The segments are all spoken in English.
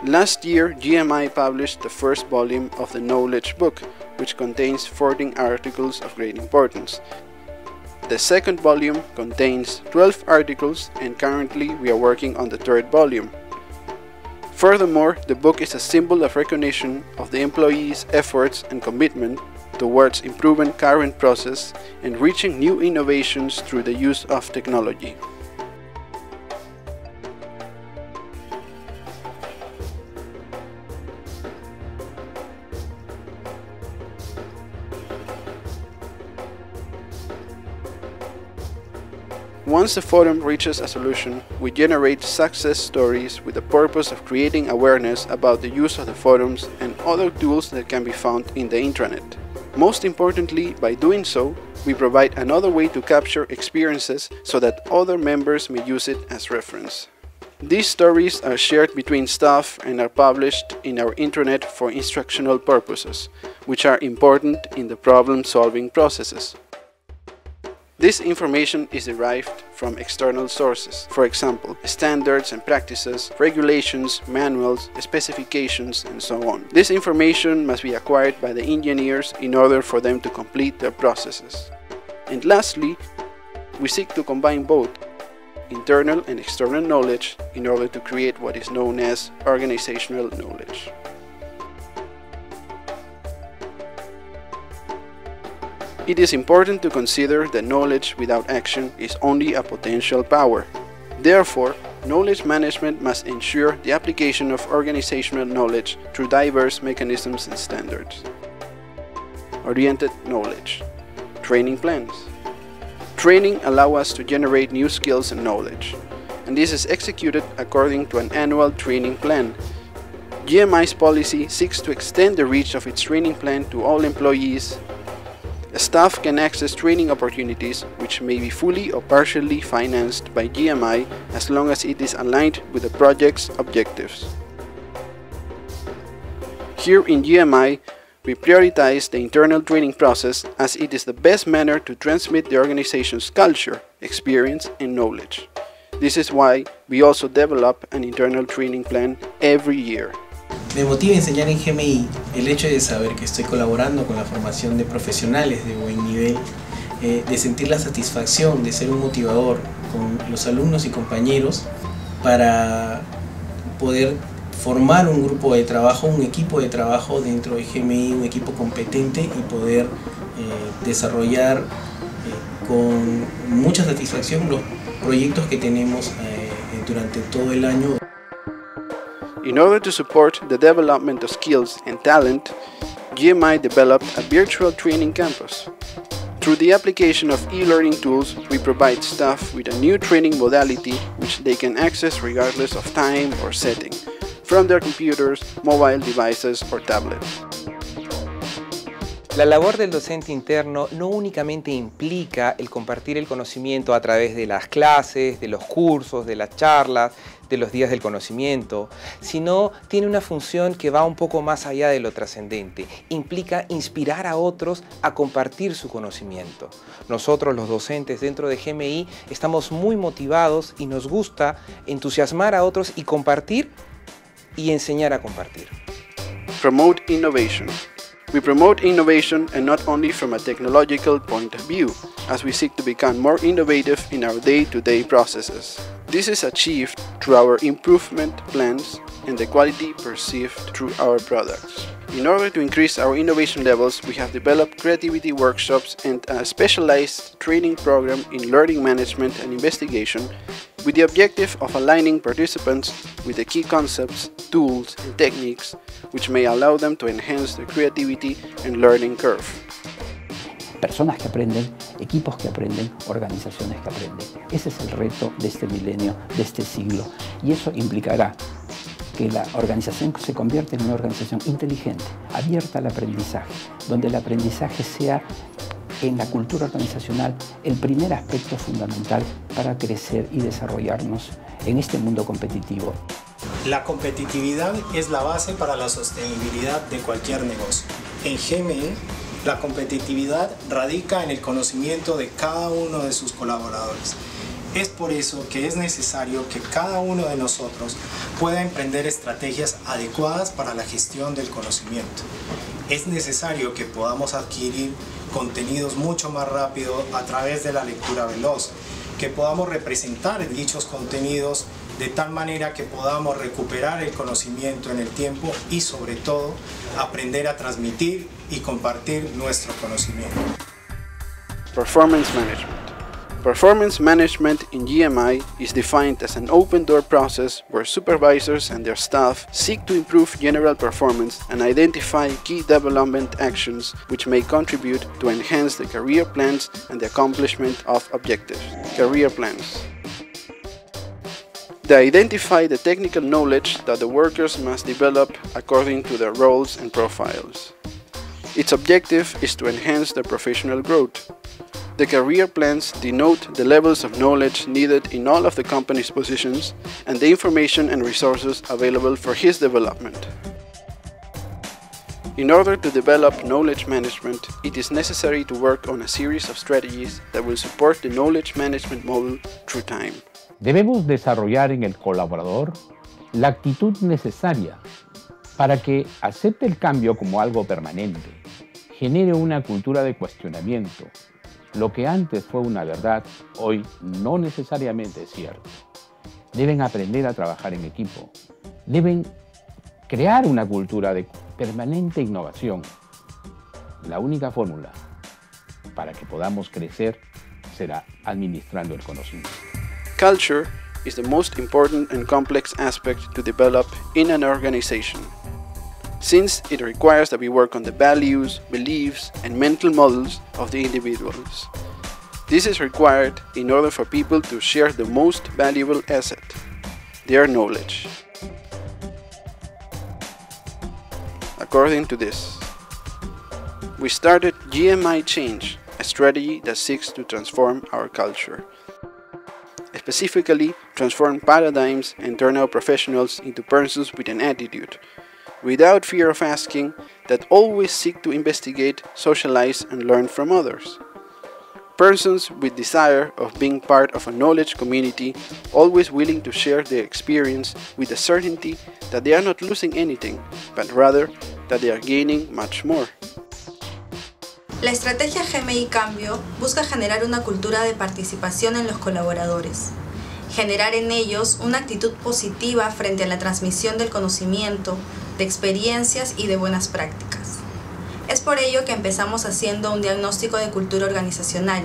Last year, GMI published the first volume of the Knowledge Book, which contains 14 articles of great importance. The second volume contains 12 articles, and currently we are working on the third volume. Furthermore, the book is a symbol of recognition of the employees' efforts and commitment towards improving current process and reaching new innovations through the use of technology. Once the forum reaches a solution, we generate success stories with the purpose of creating awareness about the use of the forums and other tools that can be found in the intranet. Most importantly, by doing so, we provide another way to capture experiences so that other members may use it as reference. These stories are shared between staff and are published in our intranet for instructional purposes, which are important in the problem-solving processes. This information is derived from external sources, for example, standards and practices, regulations, manuals, specifications, and so on. This information must be acquired by the engineers in order for them to complete their processes. And lastly, we seek to combine both internal and external knowledge in order to create what is known as organizational knowledge. It is important to consider that knowledge without action is only a potential power. Therefore, knowledge management must ensure the application of organizational knowledge through diverse mechanisms and standards. Oriented knowledge. Training plans. Training allows us to generate new skills and knowledge, and this is executed according to an annual training plan. GMI's policy seeks to extend the reach of its training plan to all employees. Staff can access training opportunities which may be fully or partially financed by GMI as long as it is aligned with the project's objectives. Here in GMI, we prioritize the internal training process as it is the best manner to transmit the organization's culture, experience, and knowledge. This is why we also develop an internal training plan every year. Me motiva enseñar en GMI el hecho de saber que estoy colaborando con la formación de profesionales de buen nivel, de sentir la satisfacción de ser un motivador con los alumnos y compañeros para poder formar un grupo de trabajo, un equipo de trabajo dentro de GMI, un equipo competente y poder desarrollar con mucha satisfacción los proyectos que tenemos durante todo el año. In order to support the development of skills and talent, GMI developed a virtual training campus. Through the application of e-learning tools, we provide staff with a new training modality which they can access regardless of time or setting, from their computers, mobile devices, or tablets. La labor del docente interno no únicamente implica el compartir el conocimiento a través de las clases, de los cursos, de las charlas, de los días del conocimiento, sino tiene una función que va un poco más allá de lo trascendente. Implica inspirar a otros a compartir su conocimiento. Nosotros, los docentes dentro de GMI, estamos muy motivados y nos gusta entusiasmar a otros y compartir y enseñar a compartir. Promote innovation. We promote innovation, and not only from a technological point of view, as we seek to become more innovative in our day-to-day processes. This is achieved through our improvement plans and the quality perceived through our products. In order to increase our innovation levels, we have developed creativity workshops and a specialized training program in learning management and investigation with the objective of aligning participants with the key concepts, tools, and techniques which may allow them to enhance their creativity and learning curve. Personas que aprenden, equipos que aprenden, organizaciones que aprenden. Ese es el reto de este milenio, de este siglo, y eso implicará que la organización se convierta en una organización inteligente, abierta al aprendizaje, donde el aprendizaje sea en la cultura organizacional el primer aspecto fundamental para crecer y desarrollarnos en este mundo competitivo. La competitividad es la base para la sostenibilidad de cualquier negocio. En GMI, la competitividad radica en el conocimiento de cada uno de sus colaboradores. Es por eso que es necesario que cada uno de nosotros pueda emprender estrategias adecuadas para la gestión del conocimiento. Es necesario que podamos adquirir contenidos mucho más rápido a través de la lectura veloz, que podamos representar dichos contenidos de tal manera que podamos recuperar el conocimiento en el tiempo y sobre todo aprender a transmitir y compartir nuestro conocimiento. Performance management. Performance management in GMI is defined as an open-door process where supervisors and their staff seek to improve general performance and identify key development actions which may contribute to enhance the career plans and the accomplishment of objectives. Career plans. They identify the technical knowledge that the workers must develop according to their roles and profiles. Its objective is to enhance their professional growth. The career plans denote the levels of knowledge needed in all of the company's positions and the information and resources available for his development. In order to develop knowledge management, it is necessary to work on a series of strategies that will support the knowledge management model through time. Debemos desarrollar en el colaborador la actitud necesaria para que acepte el cambio como algo permanente, genere una cultura de cuestionamiento. Lo que antes fue una verdad, hoy no necesariamente es cierto. Deben aprender a trabajar en equipo. Deben crear una cultura de permanente innovación. La única fórmula para que podamos crecer será administrando el conocimiento. Culture is the most important and complex aspect to develop in an organization, since it requires that we work on the values, beliefs, and mental models of the individuals. This is required in order for people to share the most valuable asset, their knowledge. According to this, we started GMI Change, a strategy that seeks to transform our culture. Specifically, transform paradigms and turn out professionals into persons with an attitude, without fear of asking, that always seek to investigate, socialize, and learn from others. Persons with desire of being part of a knowledge community, always willing to share their experience with the certainty that they are not losing anything, but rather that they are gaining much more. La estrategia GMI Cambio busca generar una cultura de participación en los colaboradores, generar en ellos una actitud positiva frente a la transmisión del conocimiento, de experiencias y de buenas prácticas. Es por ello que empezamos haciendo un diagnóstico de cultura organizacional,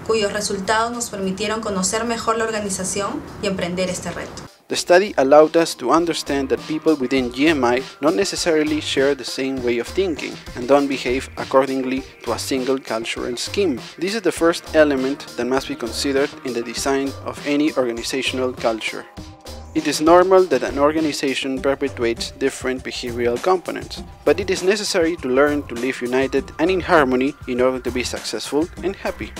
cuyos resultados nos permitieron conocer mejor la organización y emprender este reto. The study allowed us to understand that people within GMI not necessarily share the same way of thinking and don't behave accordingly to a single cultural scheme. This is the first element that must be considered in the design of any organizational culture. It is normal that an organization perpetuates different behavioral components, but it is necessary to learn to live united and in harmony in order to be successful and happy.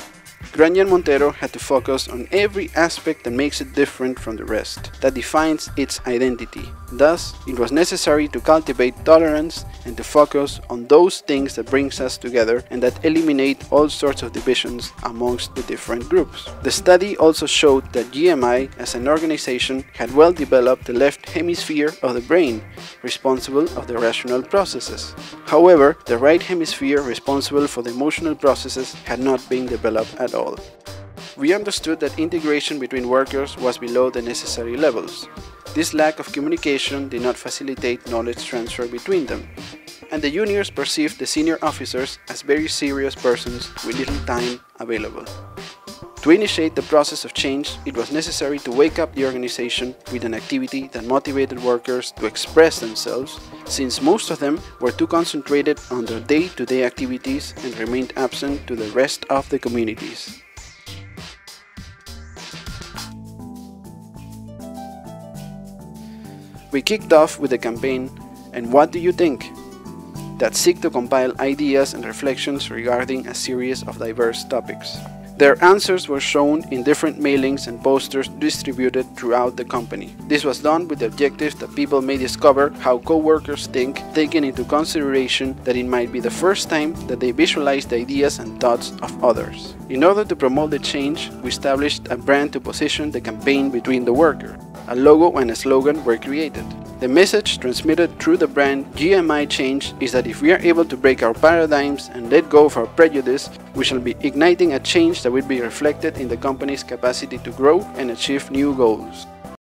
Graña Montero had to focus on every aspect that makes it different from the rest, that defines its identity. Thus, it was necessary to cultivate tolerance and to focus on those things that brings us together and that eliminate all sorts of divisions amongst the different groups. The study also showed that GMI as an organization had well developed the left hemisphere of the brain, responsible of the rational processes. However, the right hemisphere responsible for the emotional processes had not been developed at all. We understood that integration between workers was below the necessary levels. This lack of communication did not facilitate knowledge transfer between them, and the juniors perceived the senior officers as very serious persons with little time available. To initiate the process of change, it was necessary to wake up the organization with an activity that motivated workers to express themselves, since most of them were too concentrated on their day-to-day activities and remained absent to the rest of the communities. We kicked off with a campaign, and what do you think? That seek to compile ideas and reflections regarding a series of diverse topics. Their answers were shown in different mailings and posters distributed throughout the company. This was done with the objective that people may discover how co-workers think, taking into consideration that it might be the first time that they visualize the ideas and thoughts of others. In order to promote the change, we established a brand to position the campaign between the worker. A logo and a slogan were created. The message transmitted through the brand GMI change is that if we are able to break our paradigms and let go of our prejudice, we shall be igniting a change that will be reflected in the company's capacity to grow and achieve new goals.